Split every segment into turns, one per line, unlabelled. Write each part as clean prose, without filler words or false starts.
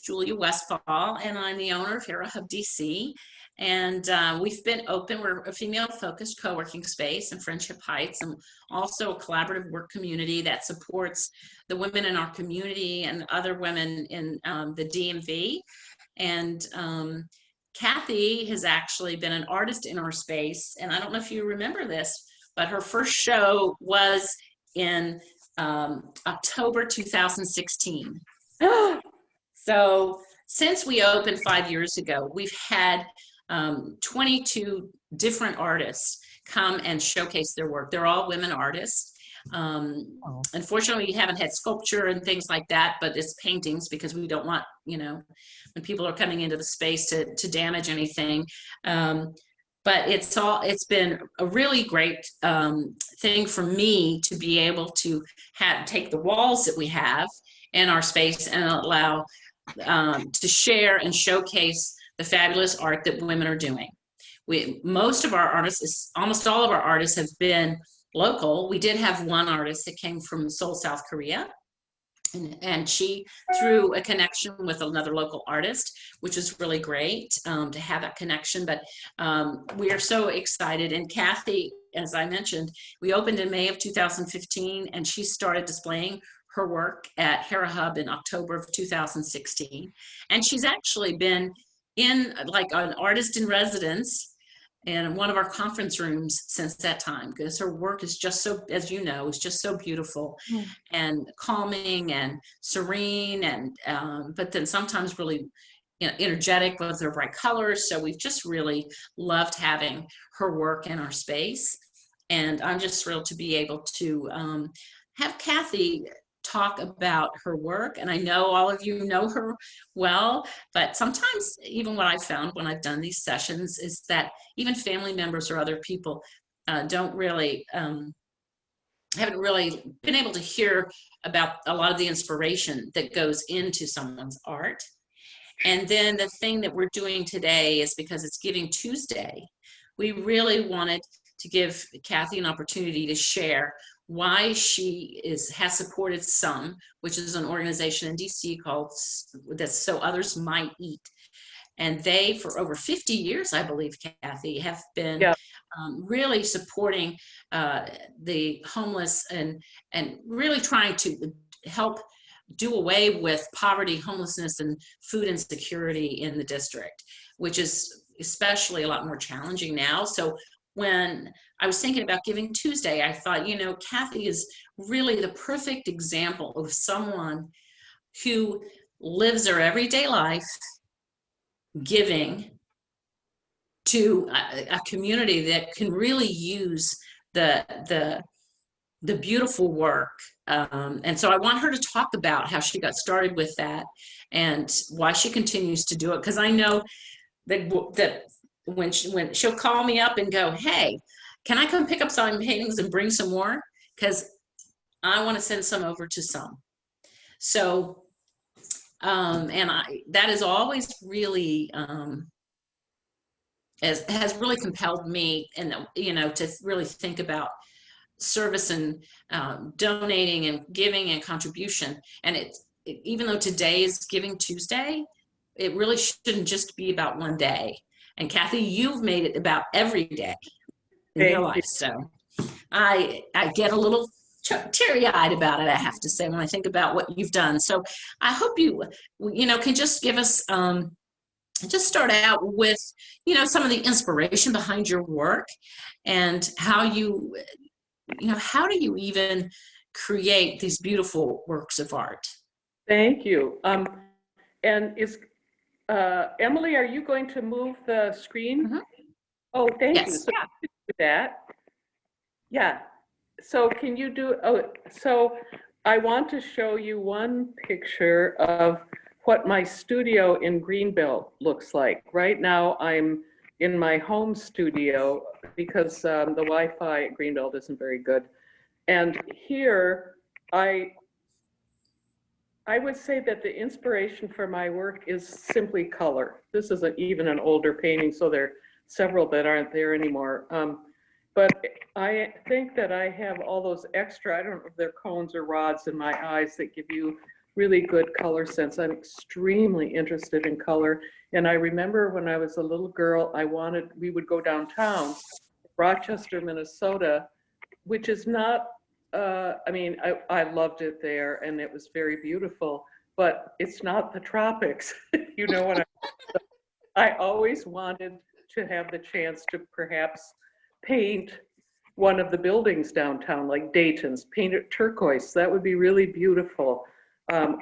Julia Westfall, and I'm the owner of Hera Hub DC. And we've been open. We're a female-focused co-working space in Friendship Heights, and also a collaborative work community that supports the women in our community and other women in the DMV. And Kathy has actually been an artist in our space, and I don't know if you remember this, but her first show was in October 2016. So since we opened 5 years ago, we've had 22 different artists come and showcase their work. They're all women artists. Unfortunately, we haven't had sculpture and things like that, but it's paintings because we don't want, when people are coming into the space to damage anything. But it's been a really great thing for me to be able to take the walls that we have in our space and allow to share and showcase the fabulous art that women are doing. Most of our artists, almost all of our artists have been local. We did have one artist that came from Seoul, South Korea. And she, through a connection with another local artist, which is really great to have that connection. But we are so excited. And Kathy, as I mentioned, we opened in May of 2015, and she started displaying her work at Hera Hub in October of 2016. And she's actually been in like an artist in residence in one of our conference rooms since that time, because her work is just so, as you know, is just so beautiful and calming and serene, and but then sometimes really energetic with her bright colors. So we've just really loved having her work in our space, and I'm just thrilled to be able to have Kathy talk about her work. And I know all of you know her well, but sometimes even what I've found when I've done these sessions is that even family members or other people don't really, haven't really been able to hear about a lot of the inspiration that goes into someone's art. And then the thing that we're doing today is, because it's Giving Tuesday, we really wanted to give Kathy an opportunity to share why she has supported SOME, which is an organization in DC called that's So Others Might Eat. And they, for over 50 years, I believe, Kathy, have been really supporting the homeless and really trying to help do away with poverty, homelessness, and food insecurity in the district, which is especially a lot more challenging now. So when I was thinking about Giving Tuesday, I thought, Kathy is really the perfect example of someone who lives their everyday life giving to a community that can really use the beautiful work. And so I want her to talk about how she got started with that and why she continues to do it. Because I know that when she'll call me up and go, hey, can I come pick up some paintings and bring some more? Because I want to send some over to SOME. So, and that is always really, has really compelled me, and to really think about service and donating and giving and contribution. And even though today is Giving Tuesday, it really shouldn't just be about one day. And Kathy, you've made it about every day in your life. So I get a little teary-eyed about it, I have to say, when I think about what you've done. So I hope you can just give us, just start out with, some of the inspiration behind your work and how how do you even create these beautiful works of art?
Thank you. And Emily, are you going to move the screen?
Mm-hmm.
Oh, thank you.
Yes.
So you do that. Yeah. So can you do, so I want to show you one picture of what my studio in Greenville looks like. Right now I'm in my home studio because the Wi-Fi at Greenville isn't very good. And here I would say that the inspiration for my work is simply color. This is even an older painting, so there are several that aren't there anymore. But I think that I have all those extra, I don't know if they're cones or rods in my eyes that give you really good color sense. I'm extremely interested in color. And I remember when I was a little girl, we would go downtown, Rochester, Minnesota, which is not, I mean, I loved it there and it was very beautiful, but it's not the tropics. You know what I always wanted to have the chance to perhaps paint one of the buildings downtown, like Dayton's, paint it turquoise. That would be really beautiful.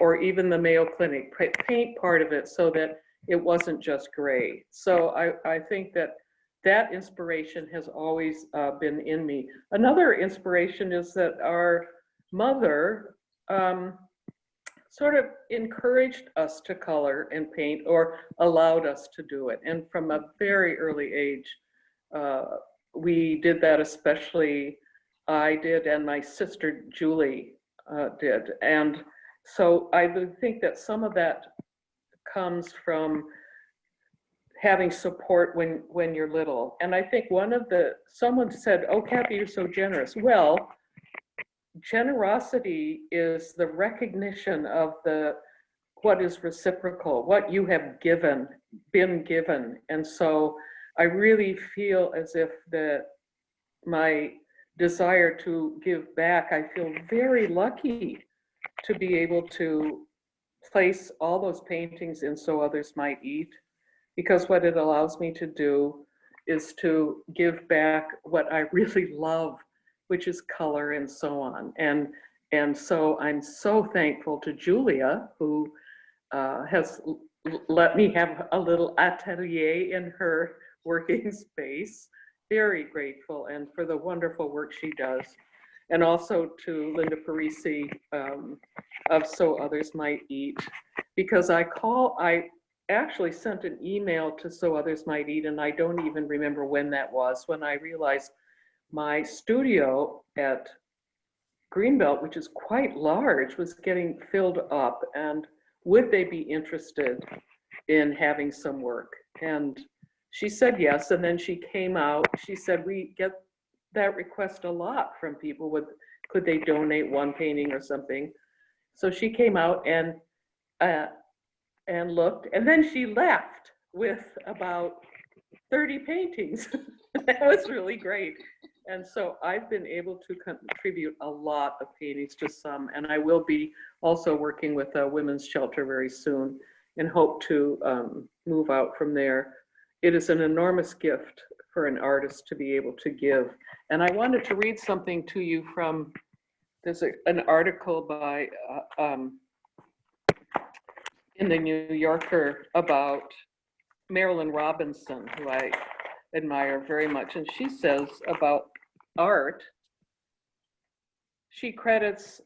Or even the Mayo Clinic, paint part of it so that it wasn't just gray. So I think that that inspiration has always been in me. Another inspiration is that our mother sort of encouraged us to color and paint, or allowed us to do it. And from a very early age, we did that, especially I did, and my sister Julie did. And so I would think that some of that comes from having support when you're little. And I think someone said, "Oh, Kathy, you're so generous." Well, generosity is the recognition of what is reciprocal, what you have been given. And so I really feel as if my desire to give back, I feel very lucky to be able to place all those paintings in So Others Might Eat, because what it allows me to do is to give back what I really love, which is color and so on. And so I'm so thankful to Julia, who has let me have a little atelier in her working space. Very grateful, and for the wonderful work she does. And also to Linda Parisi of So Others Might Eat, because I actually sent an email to So Others Might Eat, and I don't even remember when that was, when I realized my studio at Greenbelt, which is quite large, was getting filled up, and would they be interested in having some work? And she said yes, and then she came out. She said, "We get that request a lot from people, could they donate one painting or something?" So she came out and looked, and then she left with about 30 paintings. That was really great. And so I've been able to contribute a lot of paintings to some, and I will be also working with a women's shelter very soon and hope to move out from there. It is an enormous gift for an artist to be able to give. And I wanted to read something to you from, there's an article by, in the New Yorker about Marilyn Robinson, who I admire very much. And she says about art, she credits,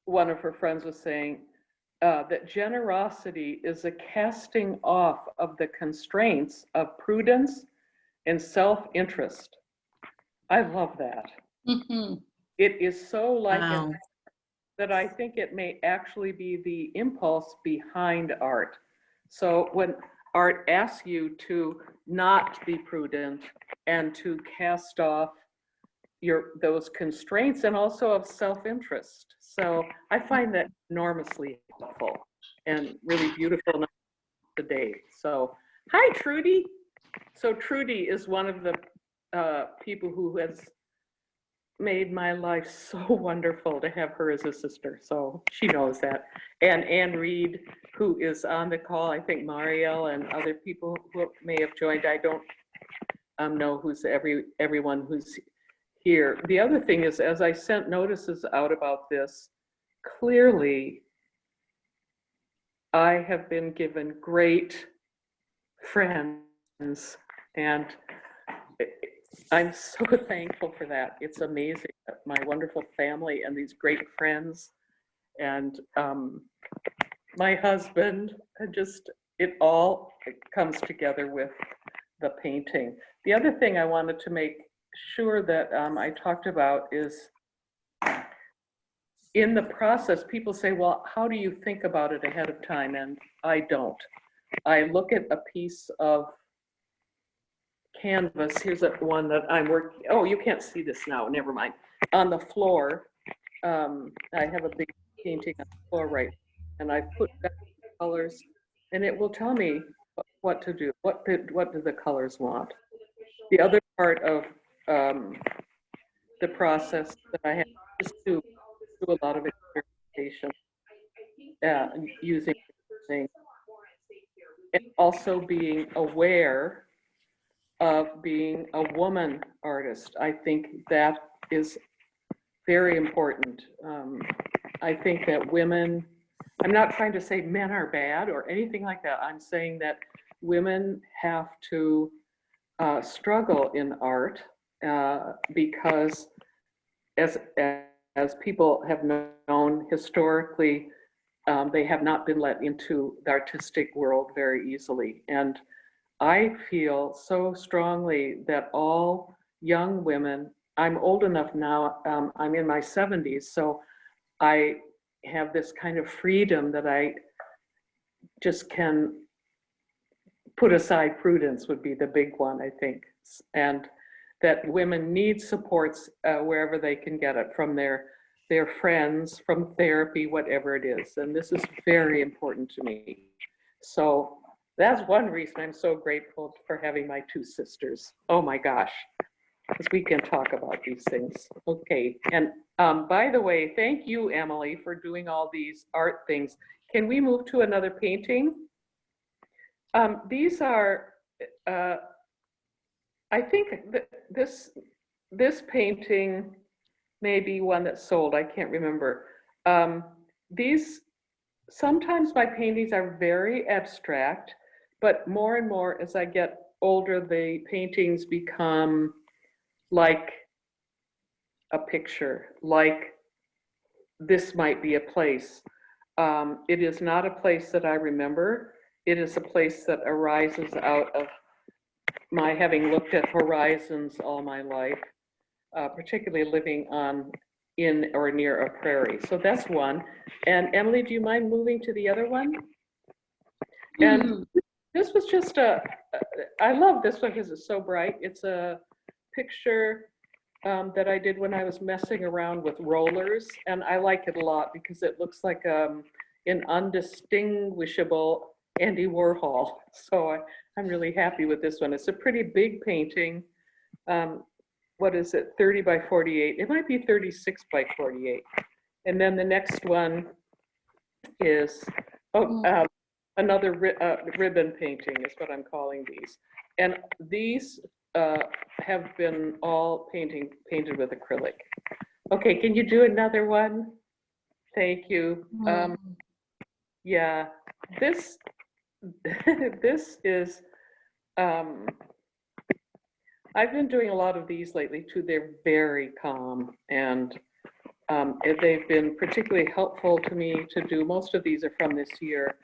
one of her friends was saying, that generosity is a casting off of the constraints of prudence and self-interest. I love that.
Mm-hmm.
It is so like
Wow.
it that I think it may actually be the impulse behind art. So when art asks you to not be prudent and to cast off those constraints, and also of self-interest. So I find that enormously helpful and really beautiful today. So hi, Trudy. So Trudy is one of the people who has made my life so wonderful to have her as a sister. So she knows that. And Ann Reed, who is on the call, I think Marielle and other people who may have joined. I don't know who's everyone who's here. The other thing is, as I sent notices out about this, clearly I have been given great friends, and I'm so thankful for that. It's amazing, my wonderful family and these great friends, and my husband, and just it all comes together with the painting. The other thing I wanted to make sure that I talked about is, in the process, people say, well, how do you think about it ahead of time? And I don't. I look at a piece of canvas. Here's one that I'm working. Oh, you can't see this now. Never mind. On the floor, I have a big painting on the floor right now, and I put down the colors, and it will tell me what to do. What do the colors want? The other part of the process that I have is to do a lot of experimentation using things, and also being aware of being a woman artist. I think that is very important. I think that women, I'm not trying to say men are bad or anything like that. I'm saying that women have to struggle in art because as people have known historically, they have not been let into the artistic world very easily. And I feel so strongly that all young women, I'm old enough now, I'm in my 70s, so I have this kind of freedom that I just can put aside. Prudence would be the big one, I think. And that women need supports wherever they can get it, from their friends, from therapy, whatever it is. And this is very important to me. So that's one reason I'm so grateful for having my two sisters. Oh my gosh, because we can talk about these things. Okay, and by the way, thank you, Emily, for doing all these art things. Can we move to another painting? These are, I think this painting may be one that's sold, I can't remember. Sometimes my paintings are very abstract, but more and more as I get older, the paintings become like a picture, like this might be a place. It is not a place that I remember. It is a place that arises out of my having looked at horizons all my life, particularly living in or near a prairie. So that's one. And Emily, do you mind moving to the other one? And this was just I love this one because it's so bright. It's a picture that I did when I was messing around with rollers. And I like it a lot because it looks like an undistinguishable Andy Warhol. So I'm really happy with this one. It's a pretty big painting. What is it, 30 by 48? It might be 36 by 48. And then the next one is another ribbon painting is what I'm calling these. And these have been all painted with acrylic. Okay, can you do another one? Thank you. Yeah, this is, I've been doing a lot of these lately too. They're very calm, and they've been particularly helpful to me to do. Most of these are from this year,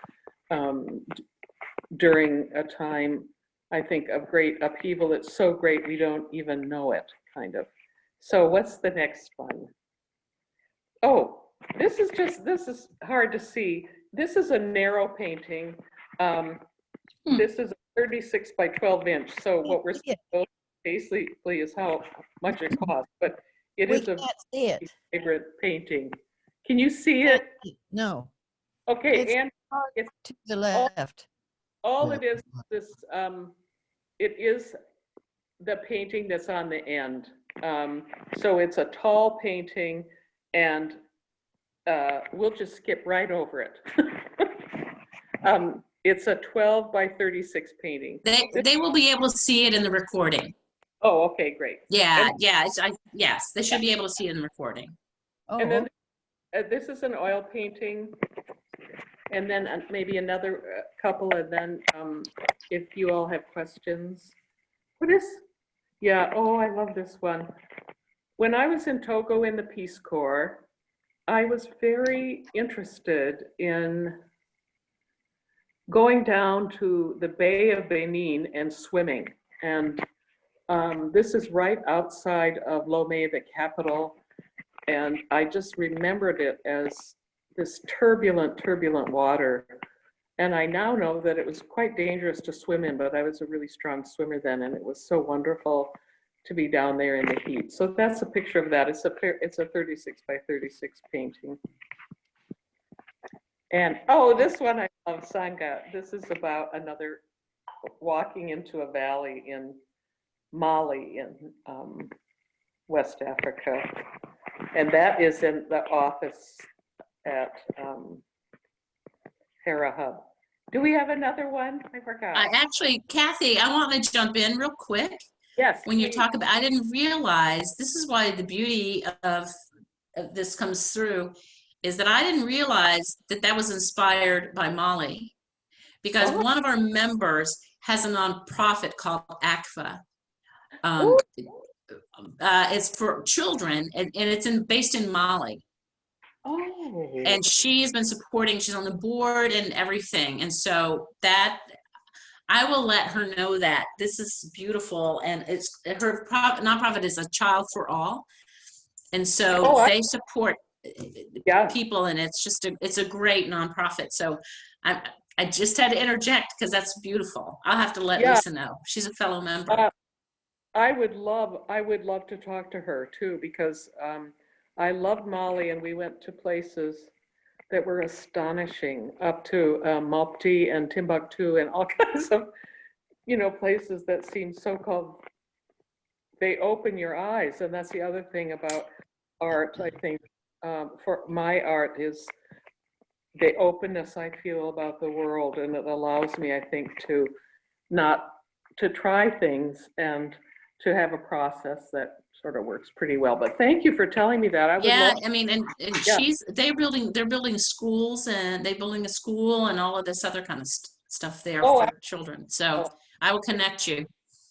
during a time, I think, of great upheaval. It's so great we don't even know it, kind of. So what's the next one? Oh, this is hard to see. This is a narrow painting. This is a 36 by 12 inch. So what we're supposed basically is how much it costs, but it is a favorite painting. Can you see it?
No.
Okay, and
it's to the left.
All it is this. It is the painting that's on the end. So it's a tall painting, and we'll just skip right over it. It's a 12 by 36 painting.
They will be able to see it in the recording.
Oh, okay, great.
Yeah, yes, they should be able to see it in the recording.
Oh,
and then this is an oil painting, and then maybe another couple, and then if you all have questions. What is, yeah, oh, I love this one. When I was in Togo in the Peace Corps, I was very interested in going down to the Bay of Benin and swimming. And this is right outside of Lomé, the capital. And I just remembered it as this turbulent water. And I now know that it was quite dangerous to swim in, but I was a really strong swimmer then, and it was so wonderful to be down there in the heat. So that's a picture of that. It's a 36 by 36 painting. And, oh, this one I love, Sangha. This is about another walking into a valley in Mali in West Africa. And that is in the office at Hera Hub. Do we have another one? I forgot.
Actually, Kathy, I want to jump in real quick.
Yes.
When you
please.
talk about, I didn't realize, this is why the beauty of this comes through, is that I didn't realize that that was inspired by Molly. Because
Oh.
one of our members has a nonprofit called ACFA.
Ooh.
It's for children, and it's based in Mali.
Oh.
And she's been supporting, she's on the board and everything. And so that, I will let her know that this is beautiful. And it's her nonprofit is a Child for All. And so they support people, and it's just it's a great nonprofit. So I just had to interject because that's beautiful. I'll have to let Lisa know. She's a fellow member.
I would love to talk to her too, because I loved Mali, and we went to places that were astonishing, up to Mopti and Timbuktu and all kinds of, places that seem so-called, they open your eyes. And that's the other thing about art, I think, for my art, is the openness I feel about the world, and it allows me, I think, to try things and to have a process that sort of works pretty well. But thank you for telling me that. I would love.
I mean, and they're building schools, and they're building a school and all of this other kind of stuff there for children. So I will connect you.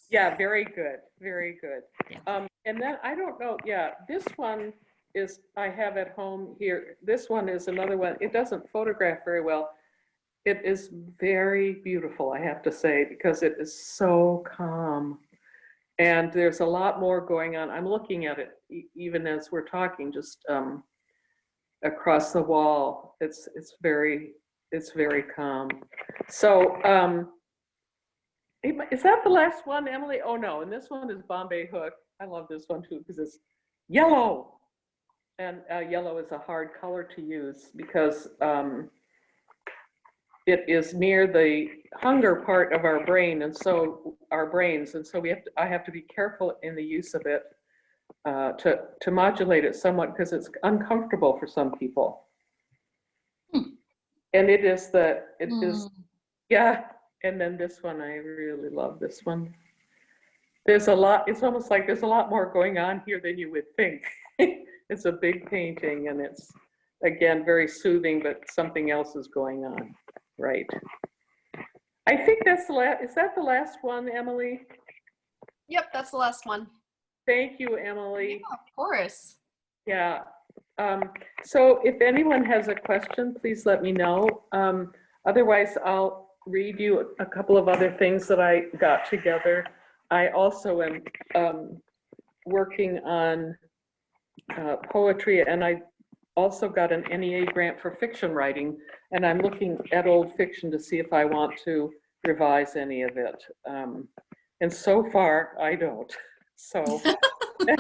Yeah, very good, very good.
Yeah.
And then I don't know. Yeah, this one is I have at home here. This one is another one. It doesn't photograph very well. It is very beautiful, I have to say, because it is so calm. And there's a lot more going on. I'm looking at it even as we're talking, just across the wall. It's very calm. So is that the last one, Emily? Oh no, and this one is Bombay Hook. I love this one too because it's yellow. And yellow is a hard color to use because it is near the hunger part of our brain, and so our brains, and so I have to be careful in the use of it to modulate it somewhat, because it's uncomfortable for some people. And it is yeah. And then this one, I really love this one. There's a lot. It's almost like there's a lot more going on here than you would think. It's a big painting, and it's again very soothing, but something else is going on. Right. I think that's the last. Is that the last one, Emily?
Yep, that's the last one.
Thank you, Emily.
Yeah, of course.
Yeah. So if anyone has a question, please let me know. Otherwise, I'll read you a couple of other things that I got together. I also am working on poetry, and I also got an NEA grant for fiction writing, and I'm looking at old fiction to see if I want to revise any of it. And so far, I don't. So when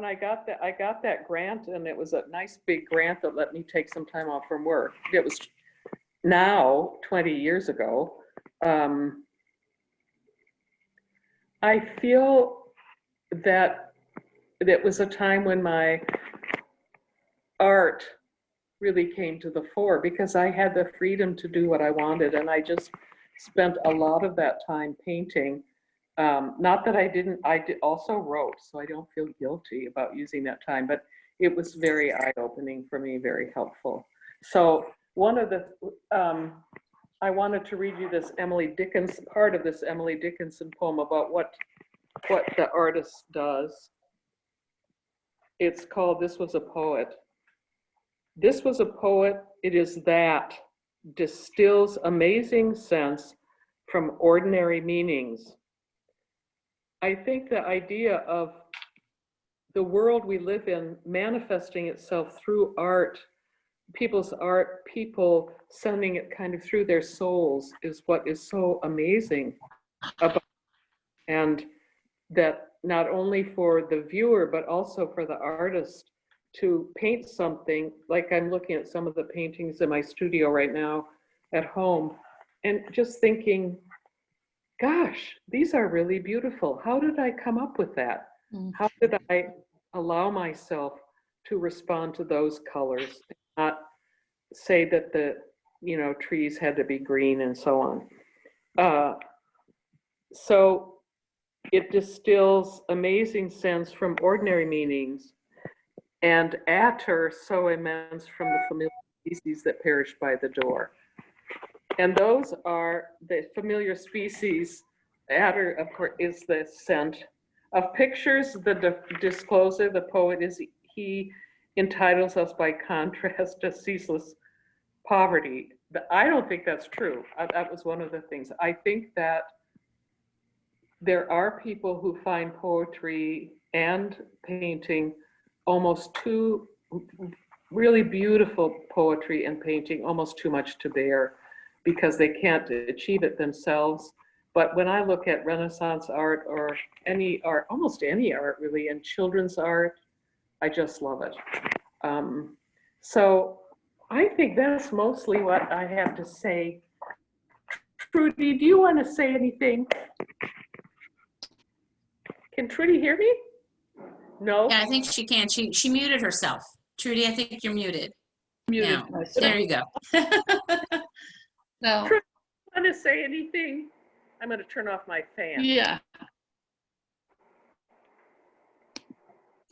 I got that grant, and it was a nice big grant that let me take some time off from work. It was now 20 years ago. I feel that it was a time when my art really came to the fore, because I had the freedom to do what I wanted, and I just spent a lot of that time painting. Not that I also wrote, so I don't feel guilty about using that time, but it was very eye-opening for me, very helpful. So one of the, I wanted to read you this part of this Emily Dickinson poem about what the artist does. It's called This Was a Poet. This was a poet, it is that distills amazing sense from ordinary meanings. I think the idea of the world we live in manifesting itself through art, people's art, people sending it kind of through their souls, is what is so amazing about, and that not only for the viewer, but also for the artist to paint something, like I'm looking at some of the paintings in my studio right now at home, and just thinking, gosh, these are really beautiful. How did I come up with that? How did I allow myself to respond to those colors, not say that the, you know, trees had to be green and so on. So it distills amazing sense from ordinary meanings, and atter so immense from the familiar species that perish by the door. And those are the familiar species. Atter, of course, is the scent of pictures. The discloser, the poet, is he entitles us by contrast to ceaseless poverty. But I don't think that's true. That was one of the things. I think that there are people who find poetry and painting almost too, really beautiful poetry and painting almost too much to bear because they can't achieve it themselves. But when I look at Renaissance art or any art, almost any art really, and children's art, I just love it. So I think that's mostly what I have to say. Trudy, do you want to say anything? Can Trudy hear me? No?
Yeah, I think she can. She muted herself. Trudy, I think you're muted.
Muted
Now,
myself.
there you go.
Now,
Trudy, want to say anything? I'm going to turn off my fan.
yeah.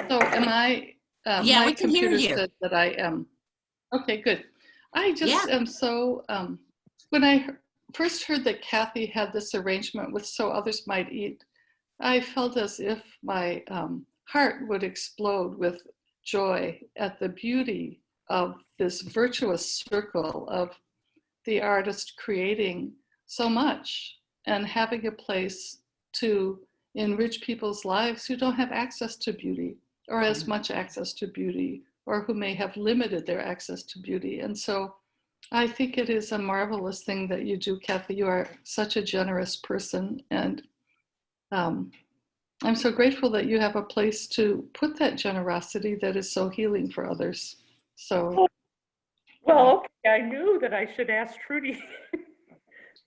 So am I,
Yeah,
my
we can hear
computer
you.
said that I am. Okay, good. I just
Yeah.
am so, when I first heard that Kathy had this arrangement with So Others Might Eat, I felt as if my heart would explode with joy at the beauty of this virtuous circle of the artist creating so much and having a place to enrich people's lives who don't have access to beauty or as much access to beauty, or who may have limited their access to beauty. And so I think it is a marvelous thing that you do, Kathy. You are such a generous person, and I'm so grateful that you have a place to put that generosity that is so healing for others. So,
Well, okay, I knew that I should ask Trudy.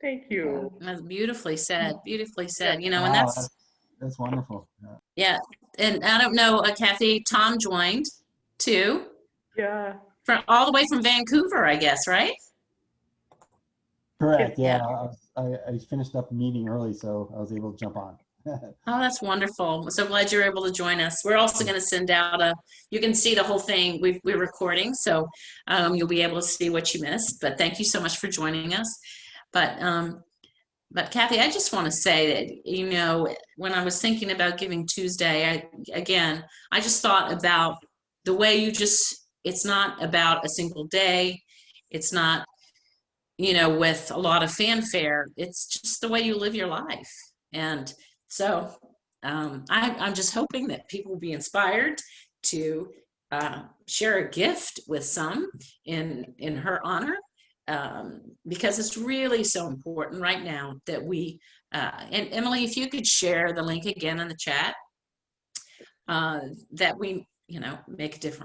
Thank you.
That's beautifully said. Beautifully said. You know, and
Wow,
that's
wonderful.
yeah. And I don't know, Kathy, Tom joined too,
Yeah.
from all the way from Vancouver, I guess, right?
Correct.
Yeah.
Yeah, I finished up a meeting early, so I was able to jump on.
Oh, that's wonderful. I'm so glad you're able to join us. We're also going to send out you can see the whole thing. We're recording, so you'll be able to see what you missed. But thank you so much for joining us. But Kathy, I just want to say that, you know, when I was thinking about Giving Tuesday, I just thought about the way it's not about a single day. It's not, you know, with a lot of fanfare. It's just the way you live your life. And so I'm just hoping that people will be inspired to share a gift with some in her honor, because it's really so important right now that we, and Emily, if you could share the link again in the chat, that we, you know, make a difference.